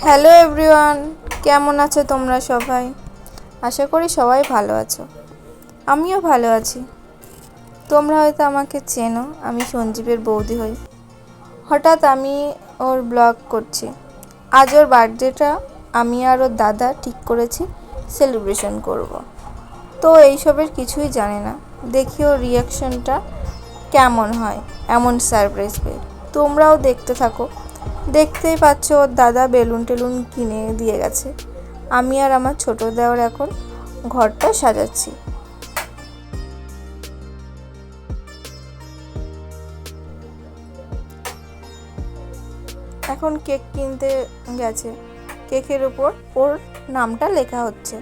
Hello everyone, কেমন আছো তোমরা সবাই? আশা করি সবাই ভালো আছো। আমিও ভালো আছি। তোমরা হয়তো আমাকে চেনো, আমি সঞ্জীবের বৌদি হই। হঠাৎ আমি ওর ব্লগ করছি। আজ ওর বার্থডেটা আমি আর ওর দাদা ঠিক করেছি সেলিব্রেশন করব। তো এইসবের কিছুই জানে না, দেখি ওর রিয়াকশনটা কেমন হয় এমন সারপ্রাইজ পেয়ে। তোমরাও দেখতে থাকো। দেখতেই পাচ্ছ ওর দাদা বেলুন টেলুন কিনে দিয়ে গেছে। আমি আর আমার ছোট দেওর এখন ঘরটা সাজাচ্ছি। এখন কেক কিনতে গেছে। কেকের উপর ওর নামটা লেখা হচ্ছে।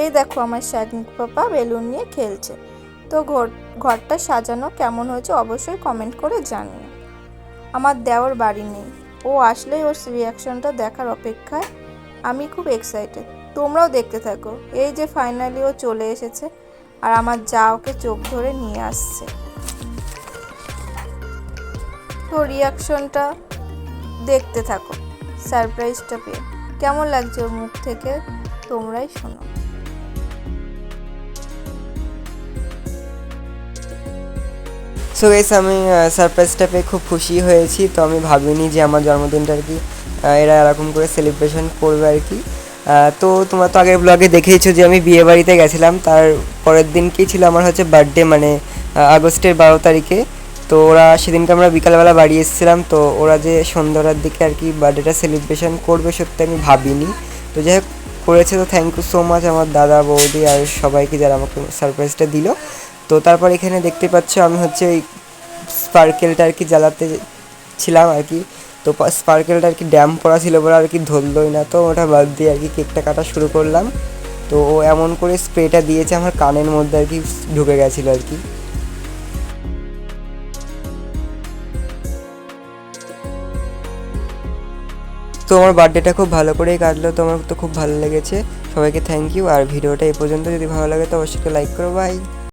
এই দেখো আমার শাগনিক পাপা বেলুন নিয়ে খেলছে। তো ঘরটা সাজানো কেমন হয়েছে অবশ্যই কমেন্ট করে জানিও। আমার দেওর বাড়ি নেই, ও আসলেই ওর রিয়াকশনটা দেখার অপেক্ষায় আমি খুব এক্সাইটেড। তোমরাও দেখতে থাকো। এই যে ফাইনালি ও চলে এসেছে আর আমার যা ওকে চোখ ধরে নিয়ে আসছে। তো রিয়াকশনটা দেখতে থাকো, সারপ্রাইজটা পেয়ে কেমন লাগছে ওর মুখ থেকে তোমরাই শোনো। সো গাইস, আমি সারপ্রাইজটা পেয়ে খুব খুশি হয়েছি। তো আমি ভাবিনি যে আমার জন্মদিনটা আর কি এরা এরকম করে সেলিব্রেশন করবে আর কি। তো তোমরা তো আগের ব্লগে দেখেইছো যে আমি বিয়ে বাড়িতে গেছিলাম, তার পরের দিনকেই ছিল আমার হচ্ছে বার্থডে, মানে আগস্টের 12 তারিখে। তো ওরা সেদিনকে আমরা বিকালবেলা বাড়ি এসেছিলাম। তো ওরা যে সন্ধ্যার দিকে আর কি বার্থডেটা সেলিব্রেশন করবে সত্যি আমি ভাবিনি। তো যাই হোক করেছে। তো থ্যাংক ইউ সো মাচ আমার দাদা বৌদি আর সবাইকে যারা আমাকে সারপ্রাইজটা দিল। তো তারপর এখানে দেখতে পাচ্ছ আমি হচ্ছে ওই স্পার্কেলটা আর কি জ্বালাতে ছিলাম আর কি। তো স্পার্কেলটা আর কি ড্যাম পড়া ছিল বলে আর কি ধরলই না। তো ওটা বাদ দিয়ে আর কি কেকটা কাটা শুরু করলাম। তো ও এমন করে স্প্রেটা দিয়েছে আমার কানের মধ্যে আর কি ঢুকে গেছিলো আর কি। তো আমার বার্থডেটা খুব ভালো করেই কাটলো। তো আমার তো খুব ভালো লেগেছে। সবাইকে থ্যাংক ইউ। আর ভিডিওটা এই পর্যন্ত যদি ভালো লাগে তো অবশ্যই লাইক করো। বাই।